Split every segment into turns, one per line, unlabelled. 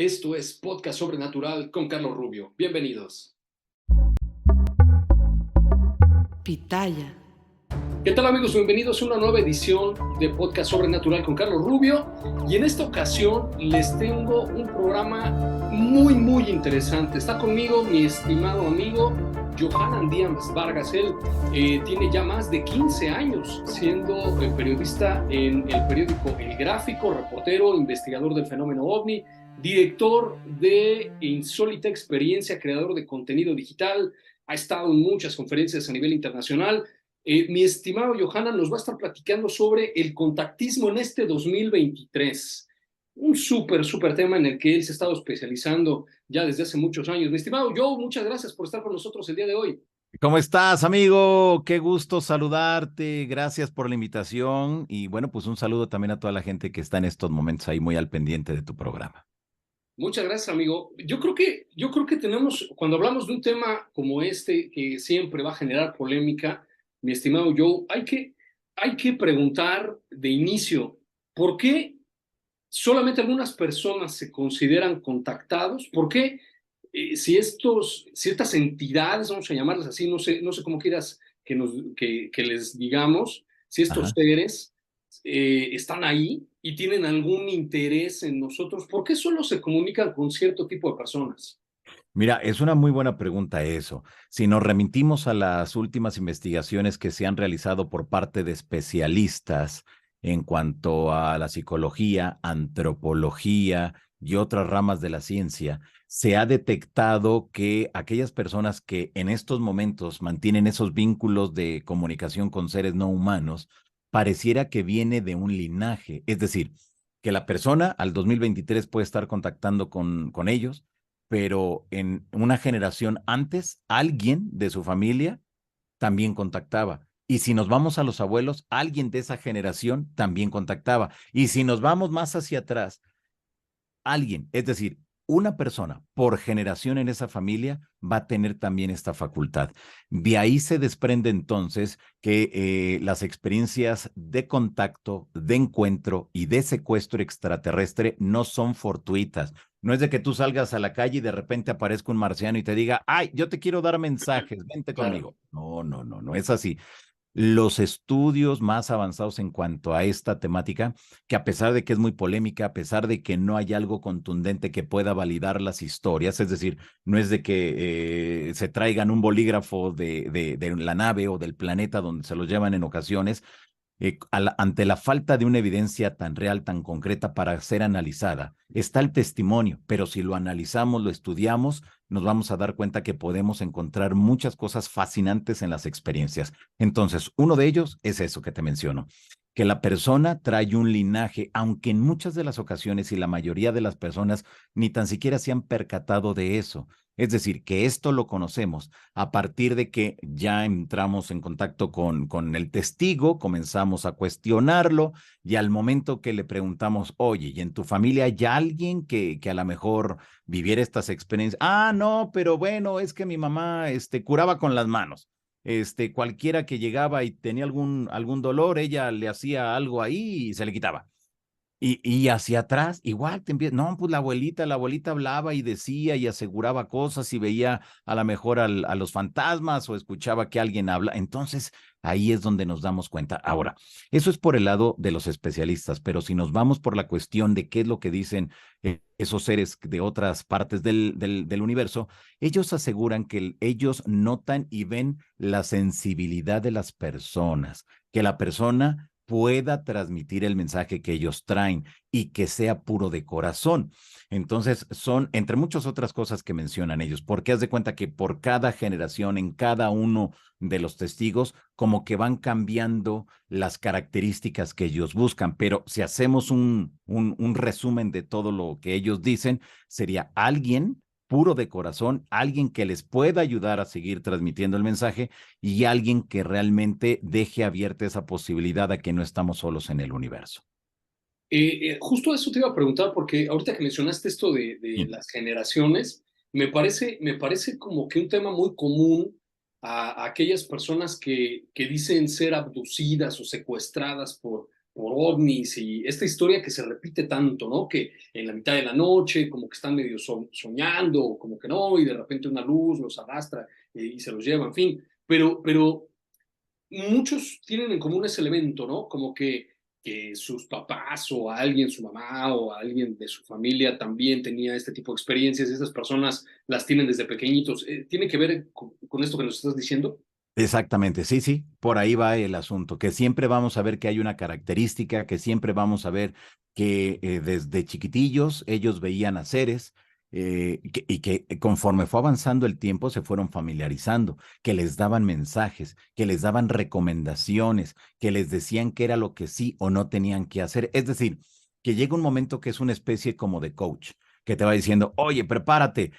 Esto es Podcast Sobrenatural con Carlos Rubio. Bienvenidos.
Pitaya.
¿Qué tal, amigos? Bienvenidos a una nueva edición de Podcast Sobrenatural con Carlos Rubio. Y en esta ocasión les tengo un programa muy interesante. Está conmigo mi estimado amigo Johanan Díaz Vargas. Él tiene ya más de 15 años siendo periodista en el periódico El Gráfico, reportero, investigador del fenómeno OVNI, director de Insólita Experiencia, creador de contenido digital. Ha estado en muchas conferencias a nivel internacional. Mi estimado Johanan nos va a estar platicando sobre el contactismo en este 2023. Un súper tema en el que él se ha estado especializando ya desde hace muchos años. Mi estimado Joe, muchas gracias por estar con nosotros el día de hoy.
¿Cómo estás, amigo? Qué gusto saludarte. Gracias por la invitación. Y bueno, pues un saludo también a toda la gente que está en estos momentos ahí muy al pendiente de tu programa.
Muchas gracias, amigo. Yo creo que tenemos, cuando hablamos de un tema como este, que siempre va a generar polémica, mi estimado Joe, hay que preguntar de inicio, ¿por qué solamente algunas personas se consideran contactados? ¿Por qué si ciertas entidades, vamos a llamarlas así, no sé cómo quieras que les digamos, si estos
Ajá.
seres están ahí y tienen algún interés en nosotros, ¿por qué solo se comunican con cierto tipo de personas?
Mira, es una muy buena pregunta eso. Si nos remitimos a las últimas investigaciones que se han realizado por parte de especialistas en cuanto a la psicología, antropología y otras ramas de la ciencia, se ha detectado que aquellas personas que en estos momentos mantienen esos vínculos de comunicación con seres no humanos, pareciera que viene de un linaje. Es decir, que la persona al 2023 puede estar contactando con ellos, pero en una generación antes, alguien de su familia también contactaba. Y si nos vamos a los abuelos, alguien de esa generación también contactaba. Y si nos vamos más hacia atrás, alguien, es decir, una persona por generación en esa familia va a tener también esta facultad. De ahí se desprende entonces que las experiencias de contacto, de encuentro y de secuestro extraterrestre no son fortuitas. No es de que tú salgas a la calle y de repente aparezca un marciano y te diga, ay, yo te quiero dar mensajes, vente
Claro.
conmigo. No es así. Los estudios más avanzados en cuanto a esta temática, que a pesar de que es muy polémica, a pesar de que no hay algo contundente que pueda validar las historias, es decir, no es de que se traigan un bolígrafo de la nave o del planeta donde se los llevan en ocasiones, ante la falta de una evidencia tan real, tan concreta para ser analizada, está el testimonio, pero si lo analizamos, lo estudiamos, nos vamos a dar cuenta que podemos encontrar muchas cosas fascinantes en las experiencias. Entonces, uno de ellos es eso que te menciono, que la persona trae un linaje, aunque en muchas de las ocasiones y la mayoría de las personas ni tan siquiera se han percatado de eso. Es decir, que esto lo conocemos a partir de que ya entramos en contacto con el testigo, comenzamos a cuestionarlo y al momento que le preguntamos, oye, ¿y en tu familia hay alguien que a lo mejor viviera estas experiencias? Ah, no, pero bueno, es que mi mamá curaba con las manos. Cualquiera que llegaba y tenía algún dolor, ella le hacía algo ahí y se le quitaba. Y hacia atrás, igual te empieza, no, pues la abuelita hablaba y decía y aseguraba cosas y veía a lo mejor a los fantasmas o escuchaba que alguien habla. Entonces, ahí es donde nos damos cuenta. Ahora, eso es por el lado de los especialistas, pero si nos vamos por la cuestión de qué es lo que dicen esos seres de otras partes del universo, ellos aseguran que ellos notan y ven la sensibilidad de las personas, que la persona pueda transmitir el mensaje que ellos traen y que sea puro de corazón. Entonces, son entre muchas otras cosas que mencionan ellos, porque haz de cuenta que por cada generación, en cada uno de los testigos, como que van cambiando las características que ellos buscan, pero si hacemos un resumen de todo lo que ellos dicen, sería alguien puro de corazón, alguien que les pueda ayudar a seguir transmitiendo el mensaje y alguien que realmente deje abierta esa posibilidad a que no estamos solos en el universo.
Justo eso te iba a preguntar, porque ahorita que mencionaste esto de
Sí.
las generaciones, me parece como que un tema muy común a aquellas personas que dicen ser abducidas o secuestradas por ovnis y esta historia que se repite tanto, ¿no? Que en la mitad de la noche como que están medio soñando, como que no, y de repente una luz los arrastra y se los lleva, en fin. Pero muchos tienen en común ese elemento, ¿no? Como que sus papás o alguien, su mamá o alguien de su familia también tenía este tipo de experiencias y estas personas las tienen desde pequeñitos. ¿Tiene que ver con esto que nos estás diciendo?
Exactamente, sí, sí, por ahí va el asunto, que siempre vamos a ver que hay una característica, que siempre vamos a ver que desde chiquitillos ellos veían a seres y que conforme fue avanzando el tiempo se fueron familiarizando, que les daban mensajes, que les daban recomendaciones, que les decían qué era lo que sí o no tenían que hacer. Es decir, que llega un momento que es una especie como de coach que te va diciendo, oye, prepárate,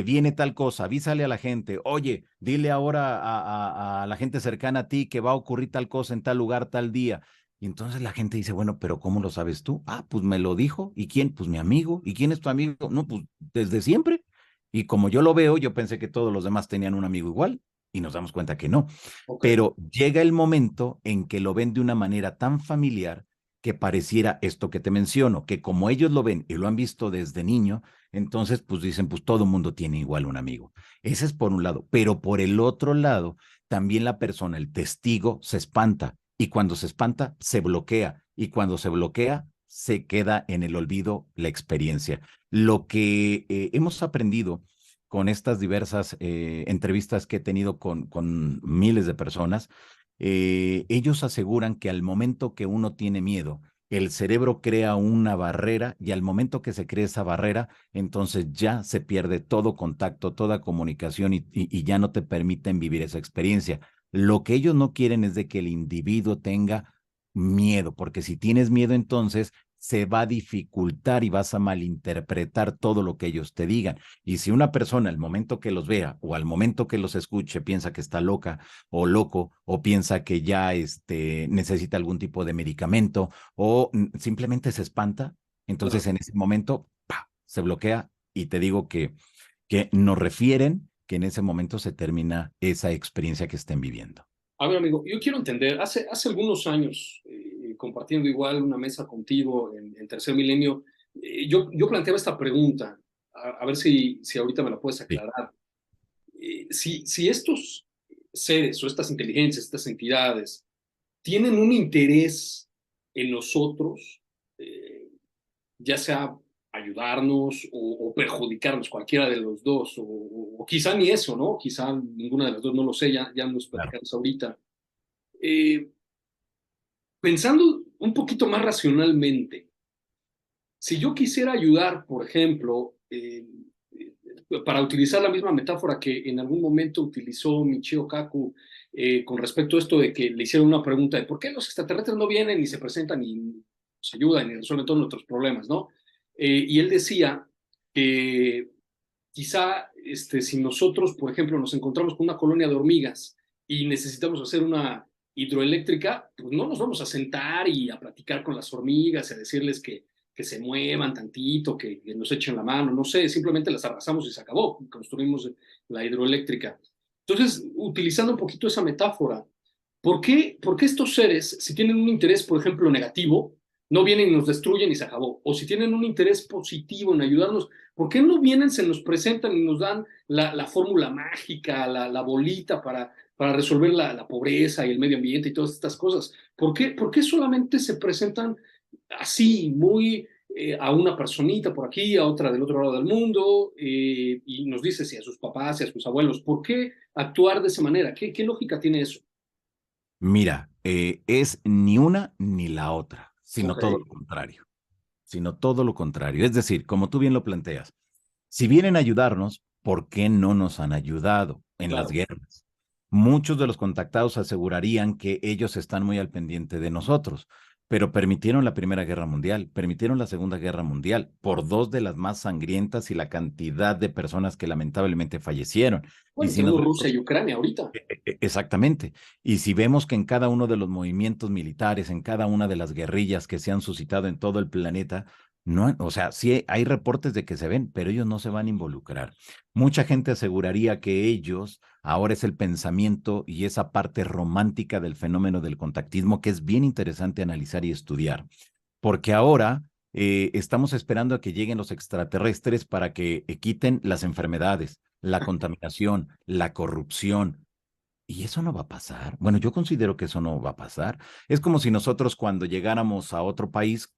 viene tal cosa, avísale a la gente, oye, dile ahora a la gente cercana a ti que va a ocurrir tal cosa en tal lugar, tal día. Y entonces la gente dice, bueno, pero ¿cómo lo sabes tú? Ah, pues me lo dijo. ¿Y quién? Pues mi amigo. ¿Y quién es tu amigo? No, pues desde siempre. Y como yo lo veo, yo pensé que todos los demás tenían un amigo igual y nos damos cuenta que no.
Ok.
Pero llega el momento en que lo ven de una manera tan familiar que pareciera esto que te menciono, que como ellos lo ven y lo han visto desde niño, entonces pues dicen, pues todo el mundo tiene igual un amigo. Ese es por un lado, pero por el otro lado, también la persona, el testigo, se espanta y cuando se espanta, se bloquea y cuando se bloquea, se queda en el olvido la experiencia. Lo que hemos aprendido con estas diversas entrevistas que he tenido con miles de personas, ellos aseguran que al momento que uno tiene miedo, el cerebro crea una barrera y al momento que se crea esa barrera, entonces ya se pierde todo contacto, toda comunicación y ya no te permiten vivir esa experiencia. Lo que ellos no quieren es de que el individuo tenga miedo, porque si tienes miedo, entonces se va a dificultar y vas a malinterpretar todo lo que ellos te digan. Y si una persona al momento que los vea o al momento que los escuche piensa que está loca o loco o piensa que ya necesita algún tipo de medicamento o simplemente se espanta, entonces
Claro.
en ese momento ¡pah!, se bloquea y te digo que nos refieren que en ese momento se termina esa experiencia que estén viviendo.
A ver, amigo, yo quiero entender, hace algunos años, compartiendo igual una mesa contigo en Tercer Milenio, yo planteaba esta pregunta, a ver si ahorita me la puedes
Sí.
aclarar. Si estos seres o estas inteligencias, estas entidades, tienen un interés en nosotros, eh, ya sea ayudarnos o perjudicarnos, cualquiera de los dos, o quizá ni eso, ¿no? Quizá ninguna de las dos, no lo sé, ya nos
Claro.
platicamos ahorita. Eh, Pensando un poquito más racionalmente, si yo quisiera ayudar, por ejemplo, para utilizar la misma metáfora que en algún momento utilizó Michio Kaku con respecto a esto de que le hicieron una pregunta de por qué los extraterrestres no vienen ni se presentan ni nos ayudan ni resuelven todos nuestros problemas, ¿no? Y él decía que quizá si nosotros, por ejemplo, nos encontramos con una colonia de hormigas y necesitamos hacer una hidroeléctrica, pues no nos vamos a sentar y a platicar con las hormigas y a decirles que se muevan tantito, que nos echen la mano, no sé, simplemente las abrazamos y se acabó, construimos la hidroeléctrica. Entonces, utilizando un poquito esa metáfora, ¿por qué estos seres, si tienen un interés, por ejemplo, negativo, no vienen y nos destruyen y se acabó? O si tienen un interés positivo en ayudarnos, ¿por qué no vienen, se nos presentan y nos dan la fórmula mágica, la bolita para resolver la pobreza y el medio ambiente y todas estas cosas? ¿Por qué solamente se presentan así, muy a una personita por aquí, a otra del otro lado del mundo, y nos dice si a sus papás, si a sus abuelos? ¿Por qué actuar de esa manera? ¿Qué lógica tiene eso?
Mira, es ni una ni la otra, sino
Ok,
todo lo contrario, sino todo lo contrario. Es decir, como tú bien lo planteas, si vienen a ayudarnos, ¿por qué no nos han ayudado en las
claro.
guerras? Muchos de los contactados asegurarían que ellos están muy al pendiente de nosotros, pero permitieron la Primera Guerra Mundial, permitieron la Segunda Guerra Mundial, por dos de las más sangrientas y la cantidad de personas que lamentablemente fallecieron. Y
Bueno,
si nos
tenemos Rusia
vemos
y Ucrania ahorita.
exactamente. Y si vemos que en cada uno de los movimientos militares, en cada una de las guerrillas que se han suscitado en todo el planeta, No, o sea, sí hay reportes de que se ven, pero ellos no se van a involucrar. Mucha gente aseguraría que ellos, ahora es el pensamiento y esa parte romántica del fenómeno del contactismo que es bien interesante analizar y estudiar, porque ahora estamos esperando a que lleguen los extraterrestres para que quiten las enfermedades, la contaminación, la corrupción. Y eso no va a pasar. Bueno, yo considero que eso no va a pasar. Es como si nosotros cuando llegáramos a otro país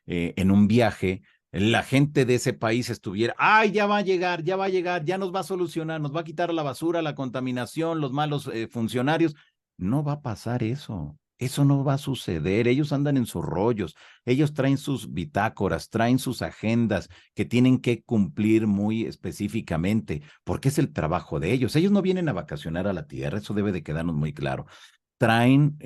en un viaje, la gente de ese país estuviera, ay, ya va a llegar, ya va a llegar, ya nos va a solucionar, nos va a quitar la basura, la contaminación, los malos funcionarios. No va a pasar eso. Eso no va a suceder. Ellos andan en sus rollos. Ellos traen sus bitácoras, traen sus agendas que tienen que cumplir muy específicamente, porque es el trabajo de ellos. Ellos no vienen a vacacionar a la tierra, eso debe de quedarnos muy claro. Traen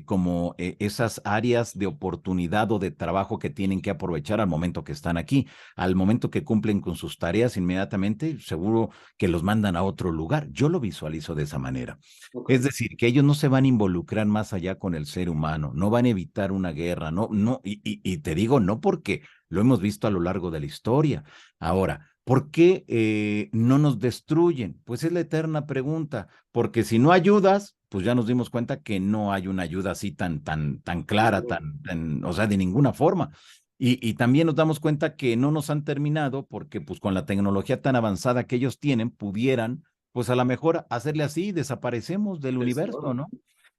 como esas áreas de oportunidad o de trabajo que tienen que aprovechar al momento que están aquí, al momento que cumplen con sus tareas inmediatamente, seguro que los mandan a otro lugar. Yo lo visualizo de esa manera. Es
Ok.
decir, que ellos no se van a involucrar más allá con el ser humano, no van a evitar una guerra, no, no, y te digo, no porque lo hemos visto a lo largo de la historia. Ahora, ¿por qué no nos destruyen? Pues es la eterna pregunta, porque si no ayudas, pues ya nos dimos cuenta que no hay una ayuda así tan clara,
Claro.
o sea, de ninguna forma. Y también nos damos cuenta que no nos han terminado porque pues con la tecnología tan avanzada que ellos tienen, pudieran, pues a lo mejor hacerle así, desaparecemos del
Es
universo,
claro.
¿no?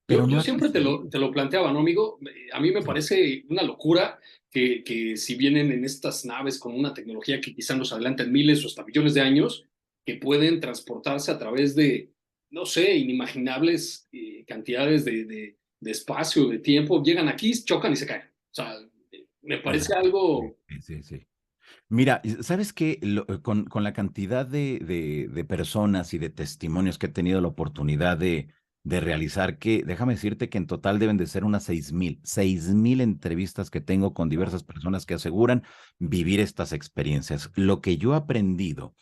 Pero
Yo
no es
siempre
así.
te lo planteaba, ¿no, amigo? A mí me
Sí,
parece una locura que si vienen en estas naves con una tecnología que quizá nos adelanten miles o hasta millones de años, que pueden transportarse a través de, no sé, inimaginables cantidades de espacio, de tiempo, llegan aquí, chocan y se caen. O sea, me parece
exactamente.
algo...
Sí, sí, sí. Mira, ¿sabes qué? Con la cantidad de personas y de testimonios que he tenido la oportunidad de realizar, que déjame decirte que en total deben de ser unas 6,000 entrevistas que tengo con diversas personas que aseguran vivir estas experiencias. Lo que yo he aprendido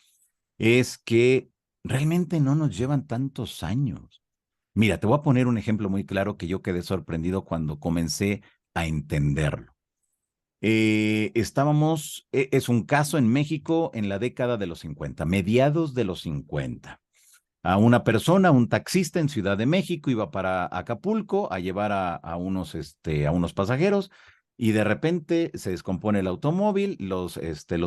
es que realmente no nos llevan tantos años. Mira, te voy a poner un ejemplo muy claro que yo quedé sorprendido cuando comencé a entenderlo. Es un caso en México en la década de los 50, mediados de los 50. A una persona, un taxista en Ciudad de México, iba para Acapulco a llevar a unos pasajeros y de repente se descompone el automóvil, los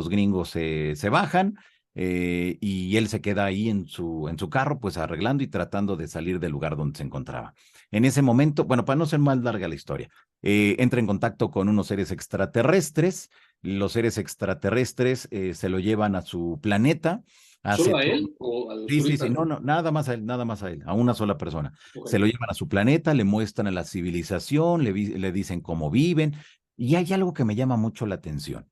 gringos se bajan y él se queda ahí en su carro, pues arreglando y tratando de salir del lugar donde se encontraba. En ese momento, bueno, para no ser más larga la historia, entra en contacto con unos seres extraterrestres. Los seres extraterrestres se lo llevan a su planeta, hace
¿Solo a
todo.
él o a los
Sí, sí, sí,
turistas?
no, no, nada más a él, nada más a él, a una sola persona.
Ok.
Se lo llevan a su planeta, le muestran a la civilización, le dicen cómo viven, y hay algo que me llama mucho la atención.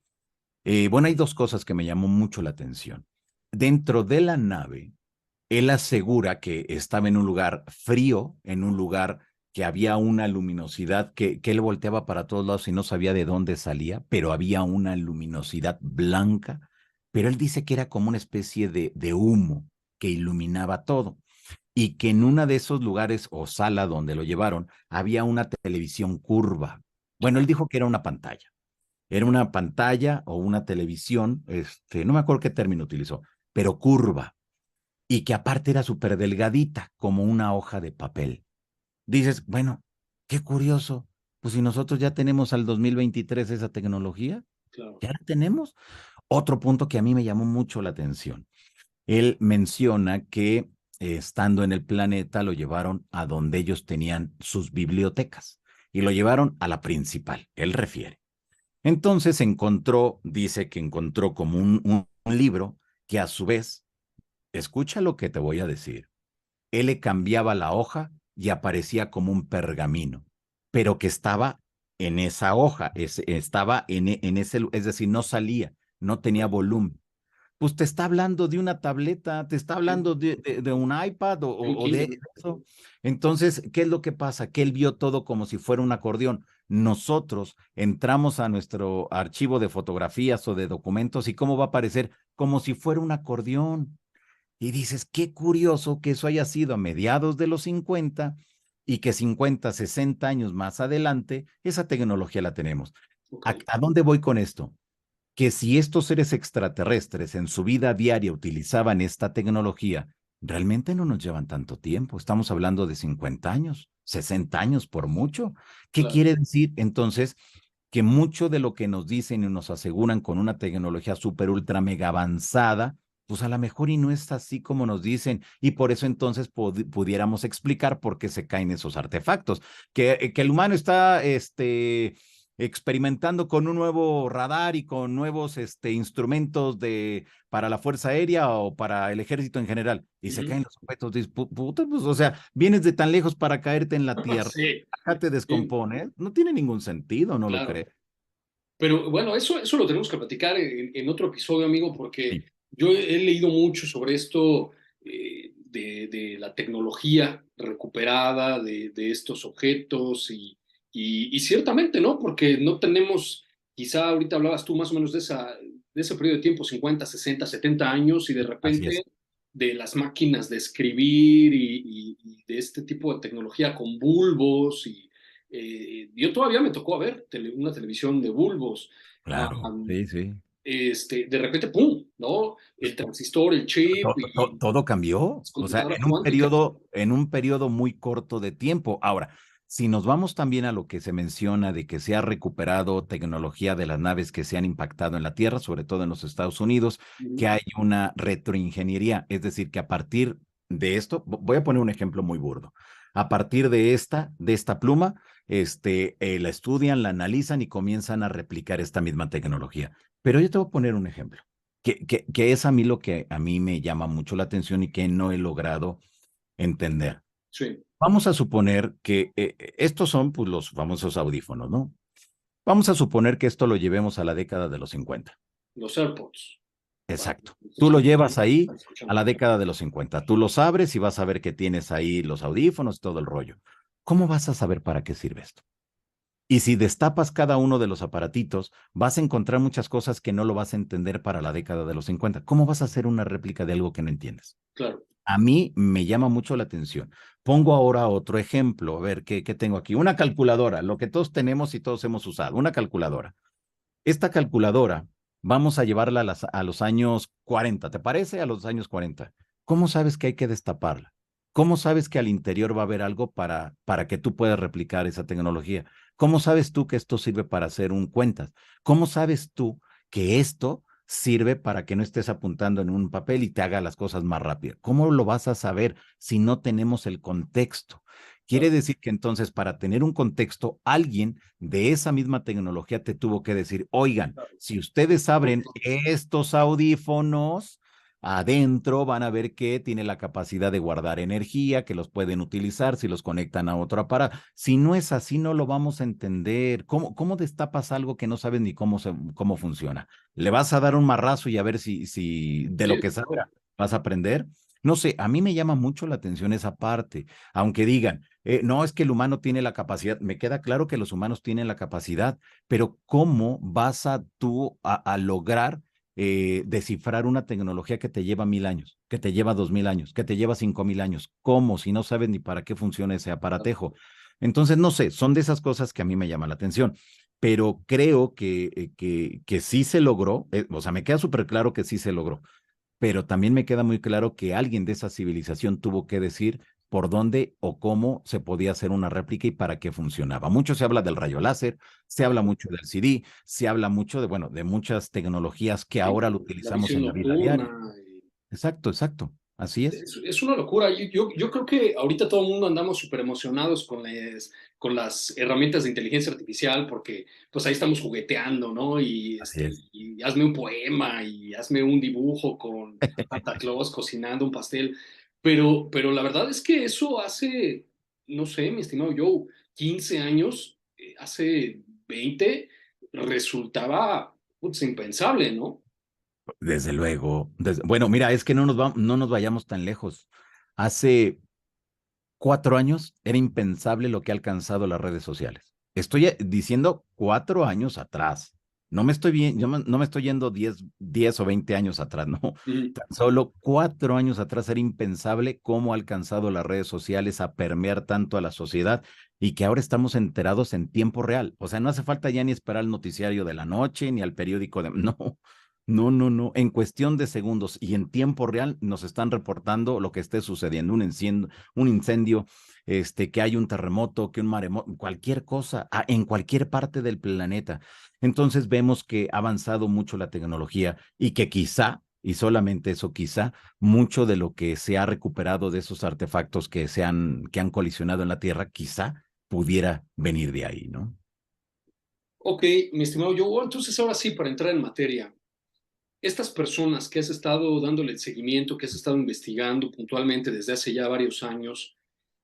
Bueno, hay dos cosas que me llamó mucho la atención. Dentro de la nave, él asegura que estaba en un lugar frío, en un lugar que había una luminosidad que él volteaba para todos lados y no sabía de dónde salía, pero había una luminosidad blanca, pero él dice que era como una especie de humo que iluminaba todo y que en una de esos lugares o sala donde lo llevaron había una televisión curva. Bueno, él dijo que era una pantalla o una televisión, no me acuerdo qué término utilizó, pero curva y que aparte era súper delgadita, como una hoja de papel. Dices, bueno, qué curioso, pues si nosotros ya tenemos al 2023 esa tecnología,
Claro.
ya la tenemos. Otro punto que a mí me llamó mucho la atención, él menciona que estando en el planeta lo llevaron a donde ellos tenían sus bibliotecas y lo llevaron a la principal, él refiere. Entonces dice que encontró como un libro que a su vez, escucha lo que te voy a decir, él le cambiaba la hoja y aparecía como un pergamino, pero que estaba en esa hoja, estaba en ese, es decir, no salía, no tenía volumen. Pues te está hablando de una tableta, te está
Sí.
hablando de un iPad
Un
o de
Kindle.
eso. Entonces, ¿qué es lo que pasa? Que él vio todo como si fuera un acordeón. Nosotros entramos a nuestro archivo de fotografías o de documentos y cómo va a aparecer como si fuera un acordeón. Y dices, qué curioso que eso haya sido a mediados de los 50 y que 50, 60 años más adelante, esa tecnología la tenemos.
Ok.
¿A dónde voy con esto? que si estos seres extraterrestres en su vida diaria utilizaban esta tecnología, realmente no nos llevan tanto tiempo. Estamos hablando de 50 años, 60 años por mucho. ¿Qué
Claro.
quiere decir entonces? Que mucho de lo que nos dicen y nos aseguran con una tecnología súper, ultra, mega avanzada, pues a lo mejor y no es así como nos dicen, y por eso entonces pudiéramos explicar por qué se caen esos artefactos, que el humano está experimentando con un nuevo radar y con nuevos instrumentos para la Fuerza Aérea o para el ejército en general, y se caen los objetos, dices, puta, pues, o sea, vienes de tan lejos para caerte en la Tierra,
Sí,
acá te
sí,
descompones, no tiene ningún sentido, ¿no lo
claro.
crees?
Pero bueno, eso lo tenemos que platicar en otro episodio, amigo, porque
Sí,
yo he leído mucho sobre esto de la tecnología recuperada de estos objetos y ciertamente, ¿no? Porque no tenemos, quizá ahorita hablabas tú más o menos de ese periodo de tiempo, 50, 60, 70 años, y de
así
repente
es.
de las máquinas de escribir y de este tipo de tecnología con bulbos yo todavía me tocó ver una televisión de bulbos.
Claro,
um,
sí, sí.
de repente, ¡pum! ¿No? El transistor, el chip y
Todo cambió,
las
o sea,
computadoras cuánticas.
en un periodo muy corto de tiempo. Ahora, si nos vamos también a lo que se menciona de que se ha recuperado tecnología de las naves que se han impactado en la Tierra, sobre todo en los Estados Unidos, que hay una retroingeniería, es decir, que a partir de esto, voy a poner un ejemplo muy burdo. A partir de esta pluma, la estudian, la analizan y comienzan a replicar esta misma tecnología. Pero yo te voy a poner un ejemplo que es a mí lo que a mí me llama mucho la atención y que no he logrado entender.
Sí,
Vamos a suponer que estos son pues, los famosos audífonos, ¿no? Vamos a suponer que esto lo llevemos a la década de los 50.
los AirPods. Para
Exacto.
nuestros
Tú lo
amigos
llevas
que
ahí
están
a
escuchando.
la década de los 50. Tú los abres y vas a ver que tienes ahí los audífonos y todo el rollo. ¿Cómo vas a saber para qué sirve esto? Y si destapas cada uno de los aparatitos, vas a encontrar muchas cosas que no lo vas a entender para la década de los 50. ¿Cómo vas a hacer una réplica de algo que no entiendes?
Claro,
A mí me llama mucho la atención. Pongo ahora otro ejemplo. A ver, ¿qué tengo aquí? Una calculadora, lo que todos tenemos y todos hemos usado, una calculadora. Esta calculadora, vamos a llevarla a los años 40, ¿te parece? A los años 40. ¿Cómo sabes que hay que destaparla? ¿Cómo sabes que al interior va a haber algo para que tú puedas replicar esa tecnología? ¿Cómo sabes tú que esto sirve para hacer un cuentas? ¿Cómo sabes tú que esto sirve para que no estés apuntando en un papel y te haga las cosas más rápido? ¿Cómo lo vas a saber si no tenemos el contexto? Quiere
claro.
decir que entonces para tener un contexto, alguien de esa misma tecnología te tuvo que decir, oigan, si ustedes abren estos audífonos, adentro van a ver que tiene la capacidad de guardar energía, que los pueden utilizar si los conectan a otro aparato. Si no es así, no lo vamos a entender. ¿Cómo destapas algo que no sabes ni cómo funciona? ¿Le vas a dar un marrazo y a ver si de lo
Sí,
que sabes
claro.
vas a aprender? No sé, a mí me llama mucho la atención esa parte, aunque digan, no es que el humano tiene la capacidad, me queda claro que los humanos tienen la capacidad, pero ¿cómo vas tú a lograr descifrar una tecnología que te lleva 1000 años, que te lleva 2000 años, que te lleva 5000 años? ¿Cómo? Si no sabes ni para qué funciona ese aparatejo. Entonces, no sé, son de esas cosas que a mí me llaman la atención, pero creo que sí se logró, o sea, me queda súper claro que sí se logró, pero también me queda muy claro que alguien de esa civilización tuvo que decir por dónde o cómo se podía hacer una réplica y para qué funcionaba. Mucho se habla del rayo láser, se habla
Claro.
mucho del CD, se habla mucho de, bueno, de muchas tecnologías que
Sí,
ahora lo
la
utilizamos
visión
en la vida diaria.
nocturna.
Exacto, exacto. Así es.
Es una locura. Yo creo que ahorita todo el mundo andamos súper emocionados con las herramientas de inteligencia artificial porque pues ahí estamos jugueteando, ¿no?
Así es.
Y hazme un poema y hazme un dibujo con Santa Claus cocinando un pastel. Pero la verdad es que eso hace, no sé, mi estimado Joe, 15 años, hace 20 resultaba putz, impensable, ¿no?
Desde luego. Bueno, mira, es que no nos vayamos tan lejos. Hace 4 años era impensable lo que ha alcanzado las redes sociales. Estoy diciendo 4 años atrás. No me estoy yendo 10 o 20 años atrás, no.
Ujú.
Tan solo 4 años atrás era impensable cómo ha alcanzado las redes sociales a permear tanto a la sociedad y que ahora estamos enterados en tiempo real. O sea, no hace falta ya ni esperar al noticiario de la noche ni al periódico de... No, no, no, no. En cuestión de segundos y en tiempo real nos están reportando lo que esté sucediendo, un incendio, que hay un terremoto, que un maremoto, cualquier cosa, en cualquier parte del planeta. Entonces vemos que ha avanzado mucho la tecnología y que quizá, y solamente eso quizá, mucho de lo que se ha recuperado de esos artefactos que han colisionado en la Tierra, quizá pudiera venir de ahí, ¿no?
Ok, mi estimado Joe, entonces ahora sí, para entrar en materia, estas personas que has estado dándole el seguimiento, que has estado investigando puntualmente desde hace ya varios años,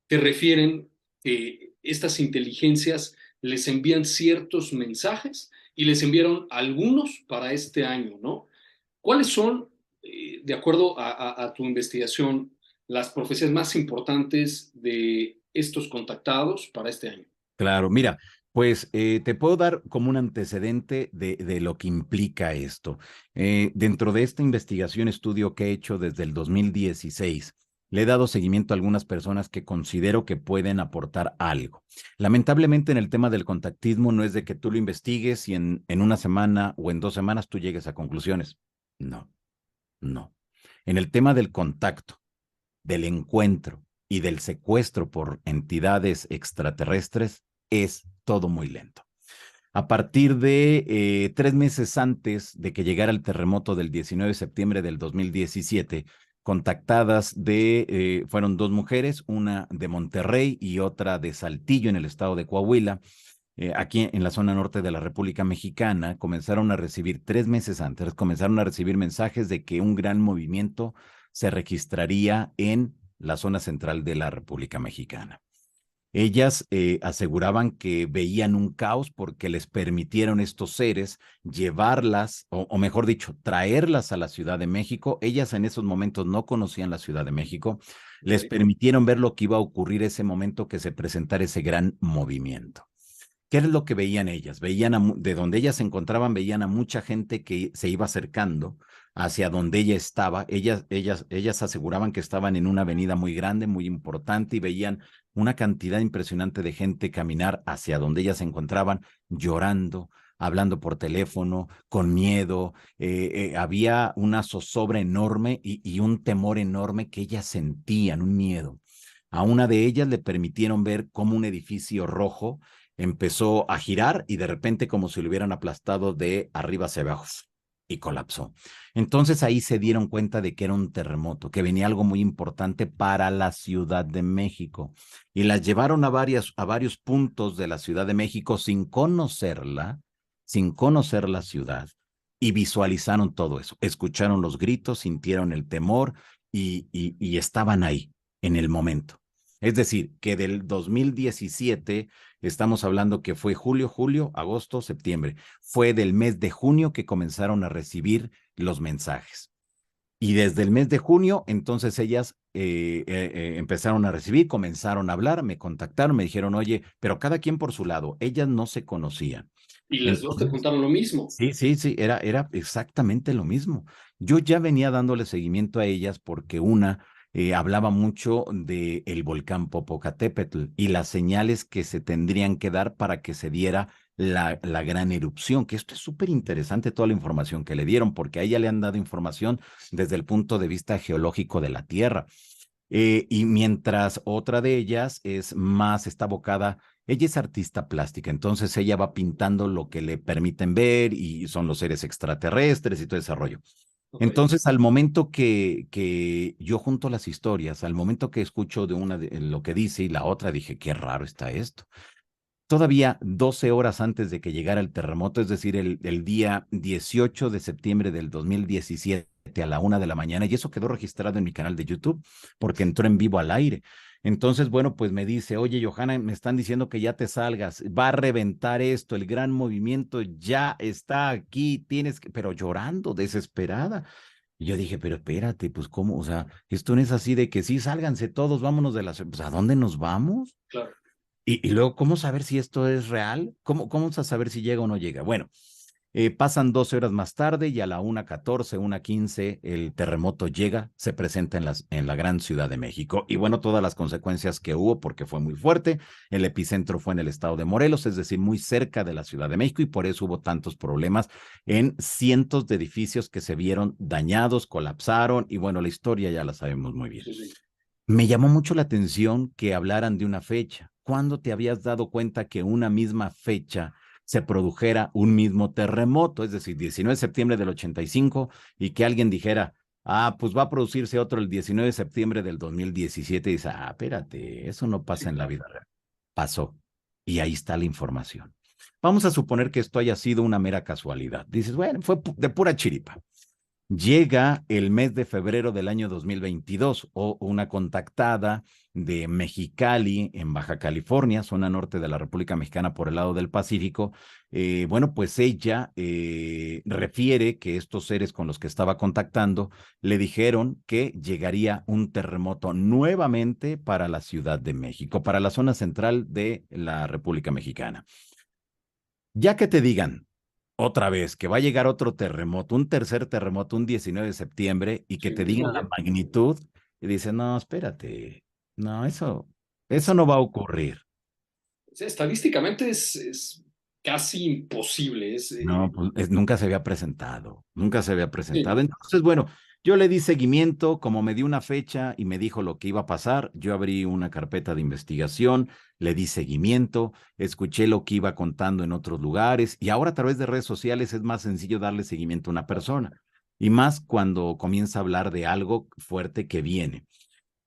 te refieren que estas inteligencias les envían ciertos mensajes y les enviaron algunos para este año, ¿no? ¿Cuáles son, de acuerdo a tu investigación, las profecías más importantes de estos contactados para este año?
Claro, mira, pues te puedo dar como un antecedente de lo que implica esto. Dentro de esta investigación, estudio que he hecho desde el 2016, le he dado seguimiento a algunas personas que considero que pueden aportar algo. Lamentablemente en el tema del contactismo no es de que tú lo investigues y en una semana o en 2 semanas tú llegues a conclusiones. No, no. En el tema del contacto, del encuentro y del secuestro por entidades extraterrestres es todo muy lento. A partir de 3 meses antes de que llegara el terremoto del 19 de septiembre del 2017, fueron 2 mujeres, una de Monterrey y otra de Saltillo en el estado de Coahuila, aquí en la zona norte de la República Mexicana, comenzaron a recibir 3 meses antes, comenzaron a recibir mensajes de que un gran movimiento se registraría en la zona central de la República Mexicana. Ellas aseguraban que veían un caos porque les permitieron estos seres llevarlas, o mejor dicho, traerlas a la Ciudad de México. Ellas en esos momentos no conocían la Ciudad de México. Les
Okay.
permitieron ver lo que iba a ocurrir ese momento que se presentara ese gran movimiento. ¿Qué es lo que veían ellas? De donde ellas se encontraban, veían a mucha gente que se iba acercando hacia donde ella estaba. Ellas aseguraban que estaban en una avenida muy grande, muy importante, y veían una cantidad impresionante de gente caminar hacia donde ellas se encontraban, llorando, hablando por teléfono, con miedo. Había una zozobra enorme y un temor enorme que ellas sentían, un miedo. A una de ellas le permitieron ver cómo un edificio rojo empezó a girar y de repente como si lo hubieran aplastado de arriba hacia abajo y colapsó. Entonces ahí se dieron cuenta de que era un terremoto, que venía algo muy importante para la Ciudad de México y las llevaron a varios puntos de la Ciudad de México sin conocer la ciudad y visualizaron todo eso, escucharon los gritos, sintieron el temor y estaban ahí en el momento. Es decir, que del 2017 estamos hablando que fue julio, agosto, septiembre. Fue del mes de junio que comenzaron a recibir los mensajes. Y desde el mes de junio, entonces ellas empezaron a recibir, comenzaron a hablar, me contactaron, me dijeron, oye, pero cada quien por su lado, ellas no se conocían.
Y las dos te
Entonces,
contaron lo mismo.
sí, sí, sí, era exactamente lo mismo. Yo ya venía dándole seguimiento a ellas porque una hablaba mucho de el volcán Popocatépetl y las señales que se tendrían que dar para que se diera la gran erupción, que esto es súper interesante toda la información que le dieron, porque a ella le han dado información desde el punto de vista geológico de la Tierra. Y mientras otra de ellas está abocada, ella es artista plástica, entonces ella va pintando lo que le permiten ver y son los seres extraterrestres y todo ese rollo.
Okay.
Entonces, al momento que yo junto las historias, al momento que escucho de lo que dice y la otra, dije, qué raro está esto. Todavía 12 horas antes de que llegara el terremoto, es decir, el día 18 de septiembre del 2017 a la 1 de la mañana, y eso quedó registrado en mi canal de YouTube porque entró en vivo al aire. Entonces, bueno, pues me dice, oye, Johanna, me están diciendo que ya te salgas, va a reventar esto, el gran movimiento ya está aquí, pero llorando, desesperada. Y yo dije, pero espérate, pues cómo, o sea, esto no es así de que sí, sálganse todos, vámonos pues ¿a dónde nos vamos?
Claro.
Y luego, ¿cómo saber si esto es real? ¿Cómo vamos a saber si llega o no llega? Bueno, Pasan 12 horas más tarde y a la 1:14, 1:15, el terremoto llega, se presenta en la gran Ciudad de México. Y bueno, todas las consecuencias que hubo, porque fue muy fuerte. El epicentro fue en el estado de Morelos, es decir, muy cerca de la Ciudad de México, y por eso hubo tantos problemas en cientos de edificios que se vieron dañados, colapsaron, y bueno, la historia ya la sabemos muy bien.
Sí, sí.
Me llamó mucho la atención que hablaran de una fecha. ¿Cuándo te habías dado cuenta que una misma fecha se produjera un mismo terremoto? Es decir, 19 de septiembre del 85, y que alguien dijera, pues va a producirse otro el 19 de septiembre del 2017, y dice, espérate, eso no pasa
Sí,
en la
claro.
vida real. Pasó. Y ahí está la información. Vamos a suponer que esto haya sido una mera casualidad. Dices, bueno, fue de pura chiripa. Llega el mes de febrero del año 2022, o una contactada de Mexicali, en Baja California, zona norte de la República Mexicana por el lado del Pacífico. Bueno, pues ella refiere que estos seres con los que estaba contactando le dijeron que llegaría un terremoto nuevamente para la Ciudad de México, para la zona central de la República Mexicana. Ya que te digan otra vez que va a llegar otro terremoto, un tercer terremoto, un 19 de septiembre, y
Sí,
que
el
te
mismo
digan la
día.
magnitud, y dices, no, espérate, no, eso no va a ocurrir.
Sí, estadísticamente es casi imposible.
No, pues nunca se había presentado, nunca se había presentado.
Sí,
Entonces, bueno, yo le di seguimiento, como me dio una fecha y me dijo lo que iba a pasar, yo abrí una carpeta de investigación, le di seguimiento, escuché lo que iba contando en otros lugares, y ahora a través de redes sociales es más sencillo darle seguimiento a una persona, y más cuando comienza a hablar de algo fuerte que viene.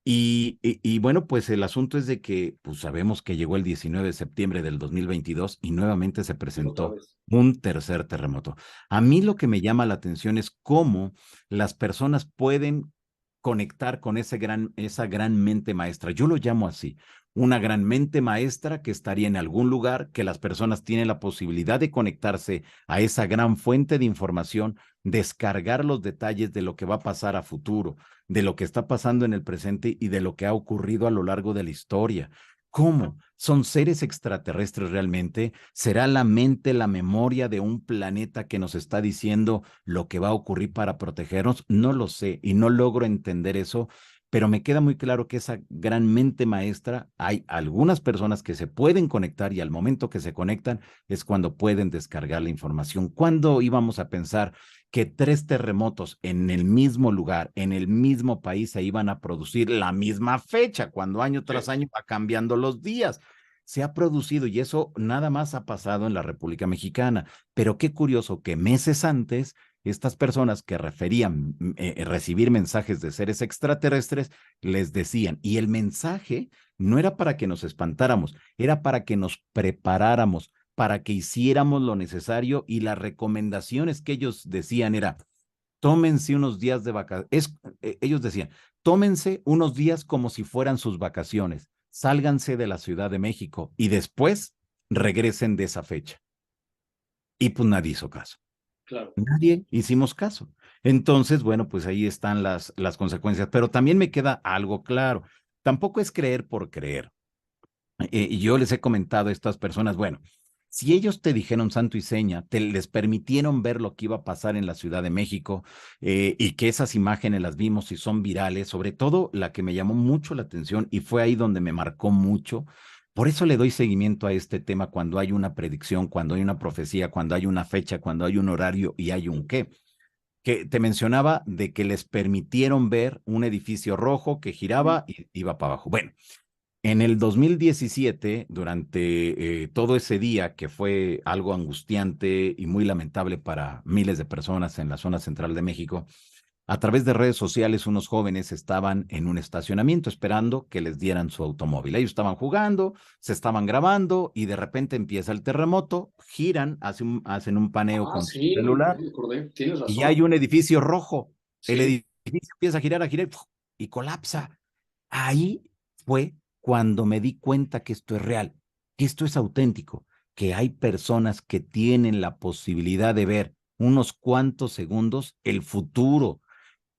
Y bueno, pues el asunto es de que pues sabemos que llegó el 19 de septiembre del 2022 y nuevamente se
y otra
presentó
vez.
un tercer terremoto. A mí lo que me llama la atención es cómo las personas pueden conectar con esa gran mente maestra. Yo lo llamo así, una gran mente maestra que estaría en algún lugar, que las personas tienen la posibilidad de conectarse a esa gran fuente de información, descargar los detalles de lo que va a pasar a futuro, de lo que está pasando en el presente y de lo que ha ocurrido a lo largo de la historia. ¿Cómo? ¿Son seres extraterrestres realmente? ¿Será la mente, la memoria de un planeta que nos está diciendo lo que va a ocurrir para protegernos? No lo sé y no logro entender eso, pero me queda muy claro que esa gran mente maestra, hay algunas personas que se pueden conectar, y al momento que se conectan es cuando pueden descargar la información. ¿Cuándo íbamos a pensar que 3 terremotos en el mismo lugar, en el mismo país, se iban a producir la misma fecha, cuando año tras
Sí.
año va cambiando los días? Se ha producido, y eso nada más ha pasado en la República Mexicana. Pero qué curioso que meses antes, estas personas que referían recibir mensajes de seres extraterrestres, les decían, y el mensaje no era para que nos espantáramos, era para que nos preparáramos, para que hiciéramos lo necesario, y las recomendaciones que ellos decían era, tómense unos días de vacaciones. Ellos decían, tómense unos días como si fueran sus vacaciones, sálganse de la Ciudad de México y después regresen de esa fecha. Y pues nadie hizo caso.
Claro.
Nadie hicimos caso. Entonces, bueno, pues ahí están las consecuencias. Pero también me queda algo claro. Tampoco es creer por creer. Y yo les he comentado a estas personas, bueno, si ellos te dijeron santo y seña, les permitieron ver lo que iba a pasar en la Ciudad de México, y que esas imágenes las vimos y son virales, sobre todo la que me llamó mucho la atención y fue ahí donde me marcó mucho. Por eso le doy seguimiento a este tema cuando hay una predicción, cuando hay una profecía, cuando hay una fecha, cuando hay un horario y hay un qué. Que te mencionaba de que les permitieron ver un edificio rojo que
Ujú.
giraba y iba para abajo. Bueno, en el 2017, durante todo ese día, que fue algo angustiante y muy lamentable para miles de personas en la zona central de México, a través de redes sociales unos jóvenes estaban en un estacionamiento esperando que les dieran su automóvil. Ellos estaban jugando, se estaban grabando, y de repente empieza el terremoto, giran, hacen un paneo con su
Sí, ya
celular,
me acordé. Tienes
y
razón.
hay un edificio rojo. El
Sí,
edificio empieza a girar y colapsa. Ahí fue cuando me di cuenta que esto es real, que esto es auténtico, que hay personas que tienen la posibilidad de ver unos cuantos segundos el futuro.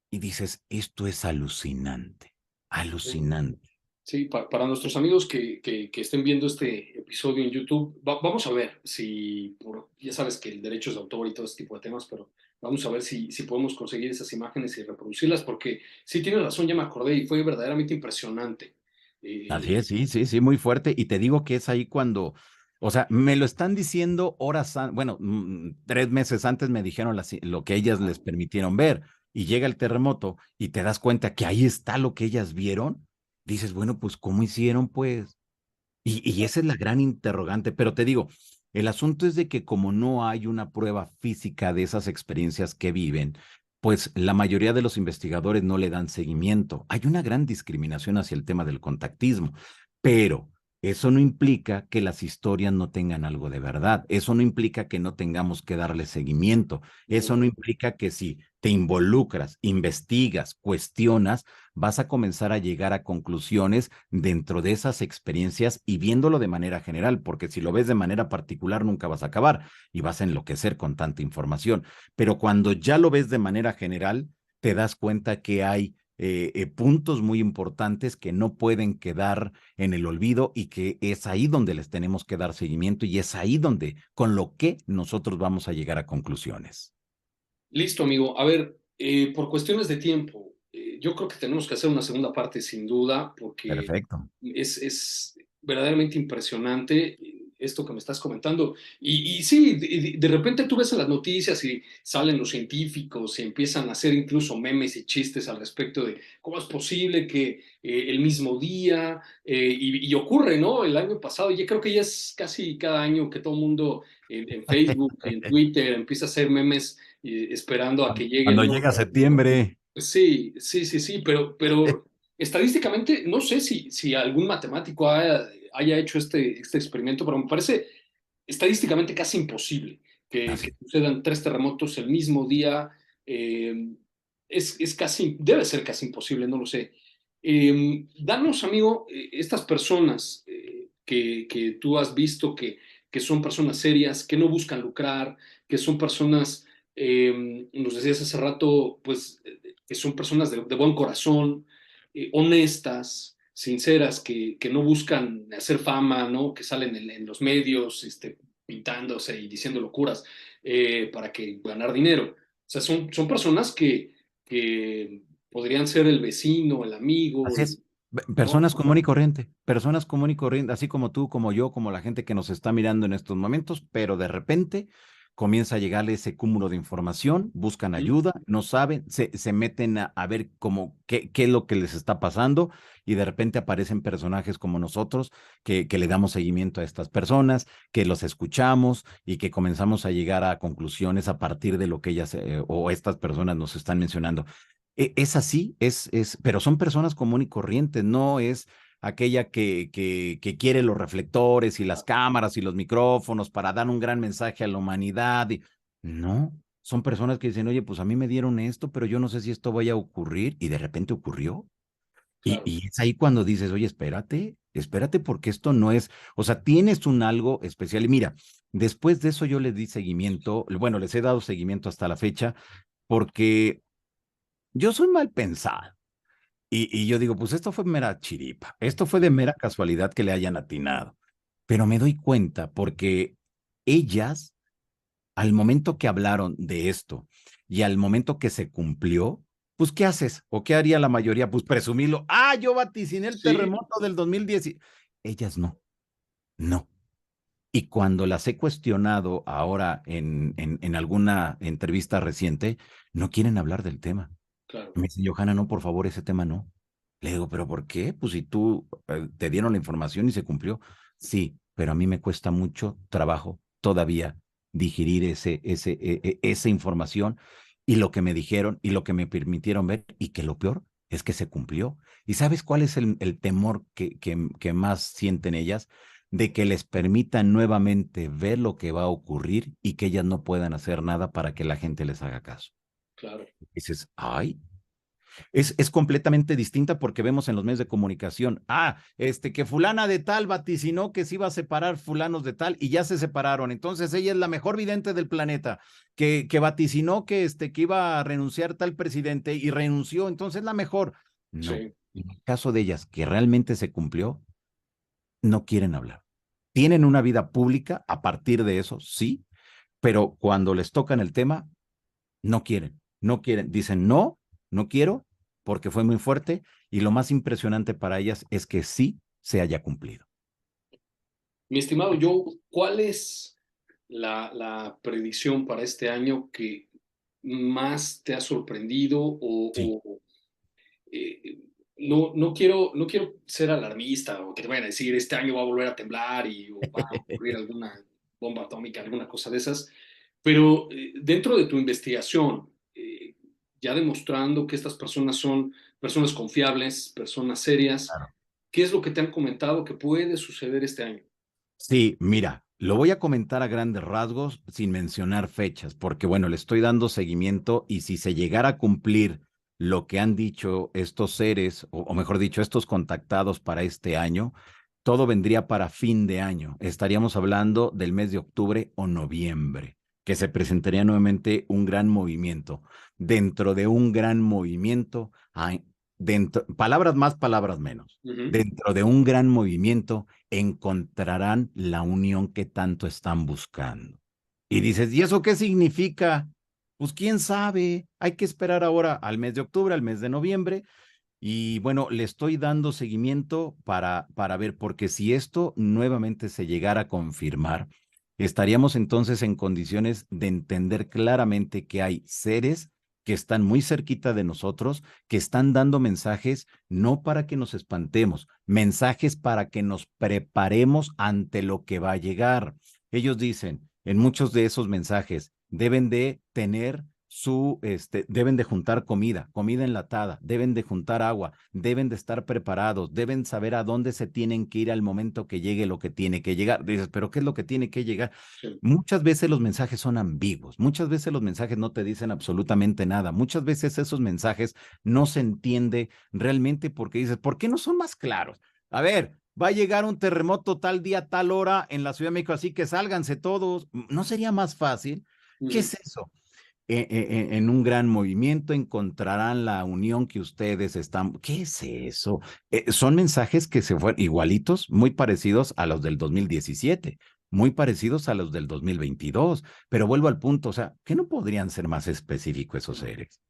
Y dices, esto es alucinante,
sí.
alucinante.
Sí, para nuestros amigos que estén viendo este episodio en YouTube, vamos a ver si, ya sabes que el derecho es de autor y todo este tipo de temas, pero vamos a ver si podemos conseguir esas imágenes y reproducirlas, porque sí tienes razón, ya me acordé y fue verdaderamente impresionante.
Así
Eh,
es, sí, sí, sí, muy fuerte. Y te digo que es ahí cuando, o sea, me lo están diciendo horas, bueno, 3 meses antes me dijeron lo que ellas les permitieron ver. Y llega el terremoto y te das cuenta que ahí está lo que ellas vieron. Dices, bueno, pues, ¿cómo hicieron, pues? Y esa es la gran interrogante, pero te digo, el asunto es de que como no hay una prueba física de esas experiencias que viven, pues la mayoría de los investigadores no le dan seguimiento. Hay una gran discriminación hacia el tema del contactismo, pero eso no implica que las historias no tengan algo de verdad. Eso no implica que no tengamos que darle seguimiento. Eso no implica que si te involucras, investigas, cuestionas, vas a comenzar a llegar a conclusiones dentro de esas experiencias y viéndolo de manera general, porque si lo ves de manera particular nunca vas a acabar y vas a enloquecer con tanta información. Pero cuando ya lo ves de manera general, te das cuenta que hay puntos muy importantes que no pueden quedar en el olvido y que es ahí donde les tenemos que dar seguimiento y es ahí donde, con lo que nosotros vamos a llegar a conclusiones.
Listo, amigo. A ver, por cuestiones de tiempo, yo creo que tenemos que hacer una segunda parte sin duda, porque
Perfecto.
es verdaderamente impresionante esto que me estás comentando. Y sí, de repente tú ves en las noticias y salen los científicos y empiezan a hacer incluso memes y chistes al respecto de cómo es posible que el mismo día, y ocurre, ¿no? El año pasado, yo creo que ya es casi cada año que todo el mundo en Facebook, en Twitter, empieza a hacer memes esperando a que llegue el
Cuando
nuevo.
llega septiembre.
Sí, sí, sí, sí, pero estadísticamente no sé si algún matemático haya hecho este experimento, pero me parece estadísticamente casi imposible que
Así.
sucedan 3 terremotos el mismo día. eh, es casi, debe ser casi imposible, no lo sé. Danos, amigo, estas personas que tú has visto que son personas serias, que no buscan lucrar, que son personas, nos decías hace rato, pues, que son personas de buen corazón, honestas, sinceras, que no buscan hacer fama, ¿no? Que salen en los medios, pintándose y diciendo locuras para que ganar dinero. O sea, son personas que podrían ser el vecino, el amigo,
Así es.
¿no?
Personas común y corriente, así como tú, como yo, como la gente que nos está mirando en estos momentos, pero de repente comienza a llegarle ese cúmulo de información, buscan
¿Mm?
ayuda, no saben, se meten a ver cómo, qué es lo que les está pasando y de repente aparecen personajes como nosotros que le damos seguimiento a estas personas, que los escuchamos y que comenzamos a llegar a conclusiones a partir de lo que ellas o estas personas nos están mencionando. Es así, pero son personas común y corrientes, no es aquella que quiere los reflectores y las cámaras y los micrófonos para dar un gran mensaje a la humanidad. No, son personas que dicen, oye, pues a mí me dieron esto, pero yo no sé si esto vaya a ocurrir y de repente ocurrió.
Claro,
Y es ahí cuando dices, oye, espérate, espérate porque esto no es, o sea, tienes un algo especial. Y mira, después de eso yo les di seguimiento, bueno, les he dado seguimiento hasta la fecha porque yo soy mal pensado. Y yo digo, pues esto fue mera chiripa, esto fue de mera casualidad que le hayan atinado. Pero me doy cuenta porque ellas, al momento que hablaron de esto y al momento que se cumplió, pues ¿qué haces? ¿O qué haría la mayoría? Pues presumirlo. Ah, yo vaticiné el
sí,
terremoto del 2010. Ellas no, no. Y cuando las he cuestionado ahora en alguna entrevista reciente, no quieren hablar del tema.
claro,
Me dice, Johanna, no, por favor, ese tema no. Le digo, ¿pero por qué? Pues si tú te dieron la información y se cumplió. Sí, pero a mí me cuesta mucho trabajo todavía digerir esa información y lo que me dijeron y lo que me permitieron ver y que lo peor es que se cumplió. ¿Y sabes cuál es el temor que más sienten ellas? De que les permitan nuevamente ver lo que va a ocurrir y que ellas no puedan hacer nada para que la gente les haga caso.
claro.
Dices, ay, es completamente distinta porque vemos en los medios de comunicación, que fulana de tal vaticinó que se iba a separar fulanos de tal y ya se separaron. Entonces ella es la mejor vidente del planeta, que vaticinó que iba a renunciar tal presidente y renunció, entonces la mejor. No,
Sí,
En el caso de ellas, que realmente se cumplió, no quieren hablar. Tienen una vida pública a partir de eso, sí, pero cuando les tocan el tema, no quieren, dicen no, no quiero, porque fue muy fuerte, y lo más impresionante para ellas es que sí se haya cumplido.
Mi estimado Joe, ¿cuál es la predicción para este año que más te ha sorprendido
Sí,
eh, no quiero ser alarmista o que te vayan a decir este año va a volver a temblar o va a ocurrir alguna bomba atómica, alguna cosa de esas, pero dentro de tu investigación, ya demostrando que estas personas son personas confiables, personas serias,
claro.
¿qué es lo que te han comentado que puede suceder este año?
Sí, mira, lo voy a comentar a grandes rasgos sin mencionar fechas, porque bueno, le estoy dando seguimiento y si se llegara a cumplir lo que han dicho estos seres, o mejor dicho, estos contactados para este año, todo vendría para fin de año. Estaríamos hablando del mes de octubre o noviembre, que se presentaría nuevamente un gran movimiento. Dentro de un gran movimiento, hay, palabras más, palabras menos.
Ujú.
Dentro de un gran movimiento encontrarán la unión que tanto están buscando. Y dices, ¿y eso qué significa? Pues quién sabe, hay que esperar ahora al mes de octubre, al mes de noviembre. Y bueno, le estoy dando seguimiento para ver, porque si esto nuevamente se llegara a confirmar, estaríamos entonces en condiciones de entender claramente que hay seres que están muy cerquita de nosotros, que están dando mensajes no para que nos espantemos, mensajes para que nos preparemos ante lo que va a llegar. Ellos dicen en muchos de esos mensajes, deben de tener deben de juntar comida enlatada, deben de juntar agua, deben de estar preparados, deben saber a dónde se tienen que ir al momento que llegue lo que tiene que llegar. Dices, pero ¿qué es lo que tiene que llegar?
Sí.
Muchas veces los mensajes son ambiguos, muchas veces los mensajes no te dicen absolutamente nada, muchas veces esos mensajes no se entiende realmente porque dices, ¿por qué no son más claros? A ver, va a llegar un terremoto tal día, tal hora en la Ciudad de México, así que sálganse todos. ¿No sería más fácil? ¿Qué
Ujú.
es eso? En un gran movimiento encontrarán la unión que ustedes están. ¿Qué es eso? Son mensajes que se fueron igualitos, muy parecidos a los del 2017, muy parecidos a los del 2022, pero vuelvo al punto, o sea, ¿qué no podrían ser más específicos esos seres?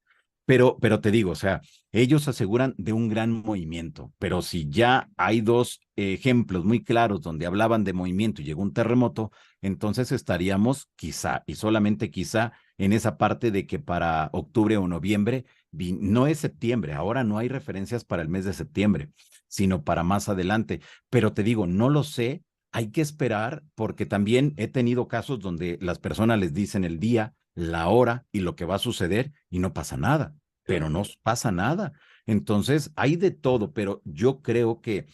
Pero te digo, o sea, ellos aseguran de un gran movimiento, pero si ya hay dos ejemplos muy claros donde hablaban de movimiento y llegó un terremoto, entonces estaríamos quizá, y solamente quizá, en esa parte de que para octubre o noviembre, no es septiembre, ahora no hay referencias para el mes de septiembre, sino para más adelante. Pero te digo, no lo sé, hay que esperar porque también he tenido casos donde las personas les dicen el día, la hora y lo que va a suceder y no pasa nada, pero no pasa nada. Entonces, hay de todo, pero yo creo que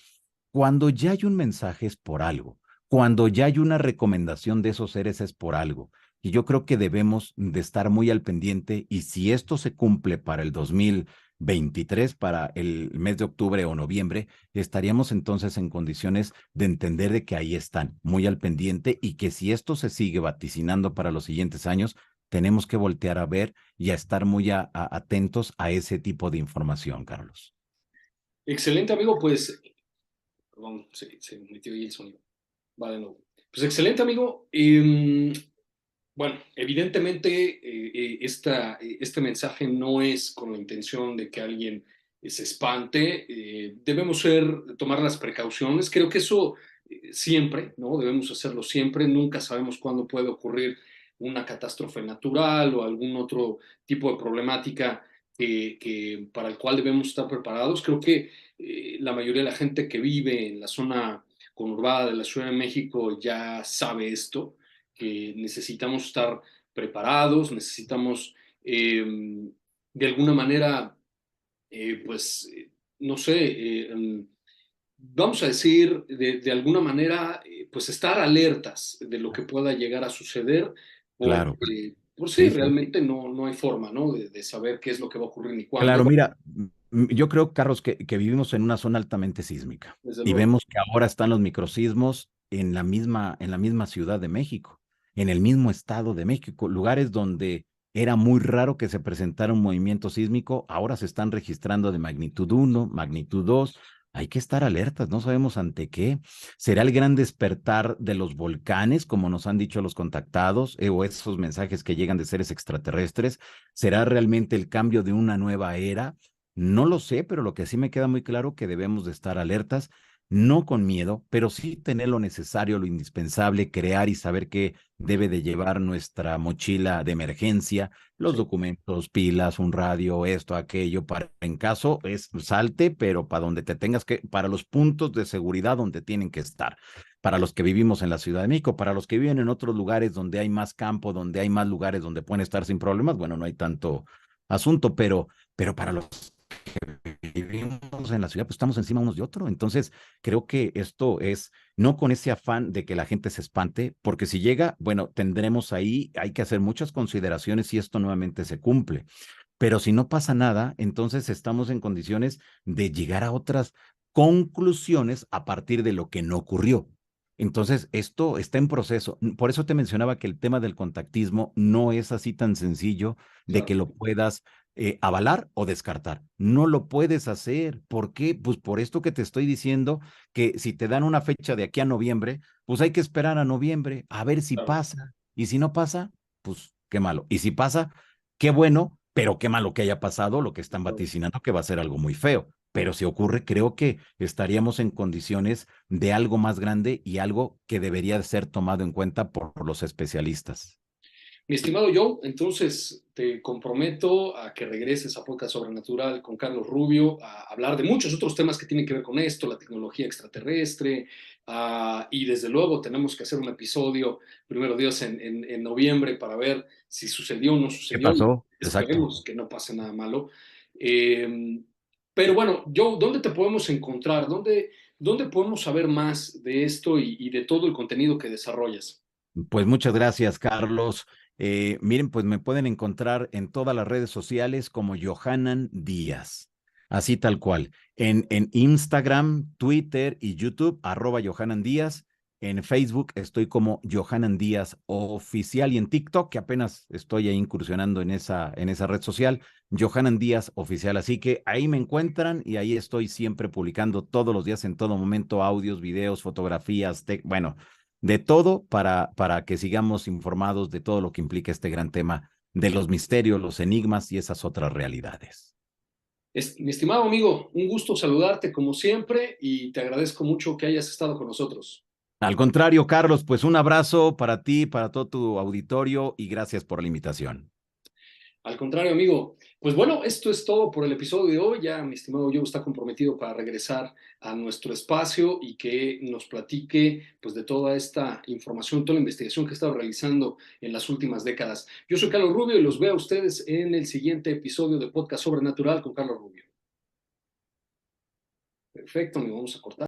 cuando ya hay un mensaje es por algo, cuando ya hay una recomendación de esos seres es por algo. Y yo creo que debemos de estar muy al pendiente y si esto se cumple para el 2023, para el mes de octubre o noviembre, estaríamos entonces en condiciones de entender de que ahí están, muy al pendiente y que si esto se sigue vaticinando para los siguientes años, tenemos que voltear a ver y a estar muy atentos a ese tipo de información, Carlos.
Excelente, amigo. Pues, perdón, se metió ahí el sonido. Va de nuevo. Pues excelente, amigo. Bueno, evidentemente este mensaje no es con la intención de que alguien se espante. Debemos tomar las precauciones. Creo que eso siempre, ¿no? Debemos hacerlo siempre. Nunca sabemos cuándo puede ocurrir una catástrofe natural o algún otro tipo de problemática para el cual debemos estar preparados. Creo que la mayoría de la gente que vive en la zona conurbada de la Ciudad de México ya sabe esto, que necesitamos estar preparados, necesitamos de alguna manera, pues, no sé, vamos a decir, de alguna manera, pues estar alertas de lo que pueda llegar a suceder,
Claro,
por sí,
sí, sí.
realmente no hay forma, ¿no? De saber qué es lo que va a ocurrir ni cuándo,
Claro, mira, yo creo, Carlos, que vivimos en una zona altamente sísmica
desde
y
luego.
vemos que ahora están los microsismos en la misma Ciudad de México, en el mismo Estado de México, lugares donde Era muy raro que se presentara un movimiento sísmico. Ahora se están registrando de magnitud 1, magnitud 2. Hay que estar alertas, no sabemos ante qué. ¿Será el gran despertar de los volcanes, como nos han dicho los contactados, o esos mensajes que llegan de seres extraterrestres? ¿Será realmente el cambio de una nueva era? No lo sé, pero lo que sí me queda muy claro que debemos de estar alertas, no con miedo, pero sí tener lo necesario, lo indispensable, crear y saber qué debe de llevar nuestra mochila de emergencia, los
Sí,
documentos, pilas, un radio, esto, aquello, para en caso es salte, pero para donde te tengas que, para los puntos de seguridad donde tienen que estar. Para los que vivimos en la Ciudad de México, para los que viven en otros lugares donde hay más campo, donde hay más lugares donde pueden estar sin problemas, bueno, no hay tanto asunto, pero para los vivimos en la ciudad, pues estamos encima unos de otros. Entonces, creo que esto es no con ese afán de que la gente se espante, porque si llega, bueno, tendremos ahí, hay que hacer muchas consideraciones si esto nuevamente se cumple. Pero si no pasa nada, entonces estamos en condiciones de llegar a otras conclusiones a partir de lo que no ocurrió. Entonces, esto está en proceso. Por eso te mencionaba que el tema del contactismo no es así tan sencillo de que
claro,
lo puedas avalar o descartar. No lo puedes hacer. ¿Por qué? Pues por esto que te estoy diciendo, que si te dan una fecha de aquí a noviembre, pues hay que esperar a noviembre a ver si
claro.
pasa. Y si no pasa, pues qué malo. Y si pasa, qué bueno, pero qué malo que haya pasado lo que están
Claro.
vaticinando, que va a ser algo muy feo. Pero si ocurre, creo que estaríamos en condiciones de algo más grande y algo que debería ser tomado en cuenta por los especialistas.
Mi estimado Joe, entonces te comprometo a que regreses a Podcast Sobrenatural con Carlos Rubio a hablar de muchos otros temas que tienen que ver con esto, la tecnología extraterrestre, y desde luego tenemos que hacer un episodio, primero Dios, en noviembre para ver si sucedió o no
¿Qué
sucedió.
pasó? Exacto.
Esperemos que no pase nada malo. Eh, pero bueno, Joe, ¿dónde te podemos encontrar? ¿Dónde podemos saber más de esto y de todo el contenido que desarrollas?
Pues muchas gracias, Carlos. Miren, pues me pueden encontrar en todas las redes sociales como Johanan Díaz, así tal cual. En Instagram, Twitter y YouTube, @Johanan Díaz. En Facebook estoy como Johanan Díaz Oficial y en TikTok, que apenas estoy ahí incursionando en esa red social, Johanan Díaz Oficial. Así que ahí me encuentran y ahí estoy siempre publicando todos los días, en todo momento, audios, videos, fotografías, bueno, de todo para que sigamos informados de todo lo que implica este gran tema de los misterios, los enigmas y esas otras realidades.
Mi estimado amigo, un gusto saludarte como siempre y te agradezco mucho que hayas estado con nosotros.
Al contrario, Carlos, pues un abrazo para ti, para todo tu auditorio y gracias por la invitación.
Al contrario, amigo. Pues bueno, esto es todo por el episodio de hoy. Ya mi estimado Joe está comprometido para regresar a nuestro espacio y que nos platique pues de toda esta información, toda la investigación que ha estado realizando en las últimas décadas. Yo soy Carlos Rubio y los veo a ustedes en el siguiente episodio de Podcast Sobrenatural con Carlos Rubio. Perfecto, amigo, vamos a cortar.